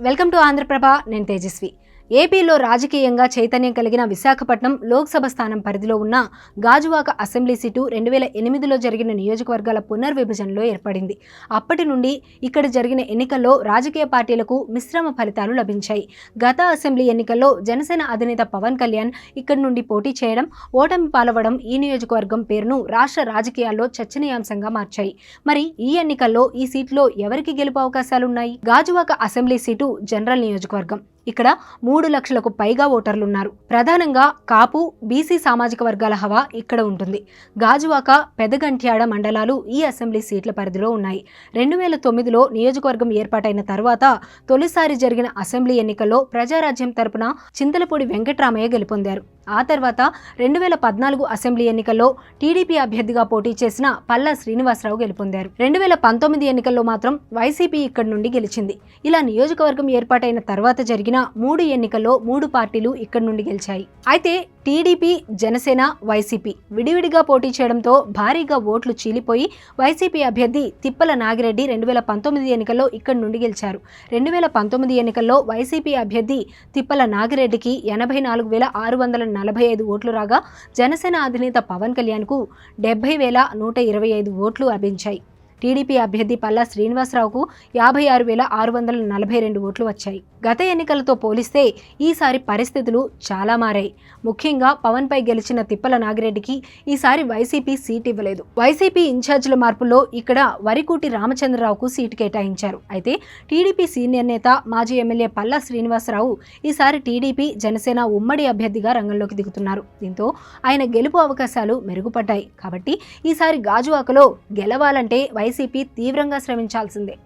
Welcome to Andhraprabha. నేను తేజస్వి. ఏపీలో రాజకీయంగా చైతన్యం కలిగిన విశాఖపట్నం లోక్సభ స్థానం పరిధిలో ఉన్న గాజువాక అసెంబ్లీ సీటు 2008లో జరిగిన నియోజకవర్గాల పునర్విభజనలో ఏర్పడింది. అప్పటి నుండి ఇక్కడ జరిగిన ఎన్నికల్లో రాజకీయ పార్టీలకు మిశ్రమ ఫలితాలు లభించాయి. గత అసెంబ్లీ ఎన్నికల్లో జనసేన అధినేత పవన్ కళ్యాణ్ ఇక్కడి నుండి పోటీ చేయడం, ఓటమి పాలవడం ఈ నియోజకవర్గం పేరును రాష్ట్ర రాజకీయాల్లో చర్చనీయాంశంగా మార్చాయి. మరి ఈ ఎన్నికల్లో ఈ సీట్లో ఎవరికి గెలుపు అవకాశాలున్నాయి? గాజువాక అసెంబ్లీ సీటు జనరల్ నియోజకవర్గం. ఇక్కడ 3 లక్షలకు పైగా ఓటర్లున్నారు. ప్రధానంగా కాపు, బీసీ సామాజిక వర్గాల హవా ఇక్కడ ఉంటుంది. గాజువాక, పెదగంట్యాడ మండలాలు ఈ అసెంబ్లీ సీట్ల పరిధిలో ఉన్నాయి. 2009లో నియోజకవర్గం ఏర్పాటైన తర్వాత తొలిసారి జరిగిన అసెంబ్లీ ఎన్నికల్లో ప్రజారాజ్యం తరపున చింతలపూడి వెంకట్రామయ్య గెలుపొందారు. ఆ తర్వాత 2014 అసెంబ్లీ ఎన్నికల్లో టీడీపీ అభ్యర్థిగా పోటీ చేసిన పల్లా శ్రీనివాసరావు గెలుపొందారు. 2019 ఎన్నికల్లో మాత్రం వైసీపీ ఇక్కడి నుండి గెలిచింది. ఇలా నియోజకవర్గం ఏర్పాటైన తర్వాత జరిగిన 3 ఎన్నికల్లో 3 పార్టీలు ఇక్కడి నుండి గెలిచాయి. అయితే టీడీపీ, జనసేన, వైసీపీ విడివిడిగా పోటీ చేయడంతో భారీగా ఓట్లు చీలిపోయి వైసీపీ అభ్యర్థి తిప్పల నాగిరెడ్డి 2019 ఎన్నికల్లో ఇక్కడి నుండి గెలిచారు. 2019 ఎన్నికల్లో వైసీపీ అభ్యర్థి తిప్పల నాగిరెడ్డికి 84,645 ఓట్లు రాగా, జనసేన అధినేత పవన్ కళ్యాణ్కు 70,125 ఓట్లు లభించాయి. టీడీపీ అభ్యర్థి పల్లా శ్రీనివాసరావుకు 56,642 ఓట్లు వచ్చాయి. గత ఎన్నికలతో పోలిస్తే ఈసారి పరిస్థితులు చాలా మారాయి. ముఖ్యంగా పవన్పై గెలిచిన తిప్పల నాగిరెడ్డికి ఈసారి వైసీపీ సీట్ ఇవ్వలేదు. వైసీపీ ఇన్ఛార్జీల మార్పుల్లో ఇక్కడ వరికూటి రామచంద్రరావుకు సీటు కేటాయించారు. అయితే టీడీపీ సీనియర్ నేత, మాజీ ఎమ్మెల్యే పల్లా శ్రీనివాసరావు ఈసారి టీడీపీ, జనసేన ఉమ్మడి అభ్యర్థిగా రంగంలోకి దిగుతున్నారు. దీంతో ఆయన గెలుపు అవకాశాలు మెరుగుపడ్డాయి. కాబట్టి ఈసారి గాజువాకలో గెలవాలంటే వైసీపీ తీవ్రంగా శ్రమించాల్సిందే.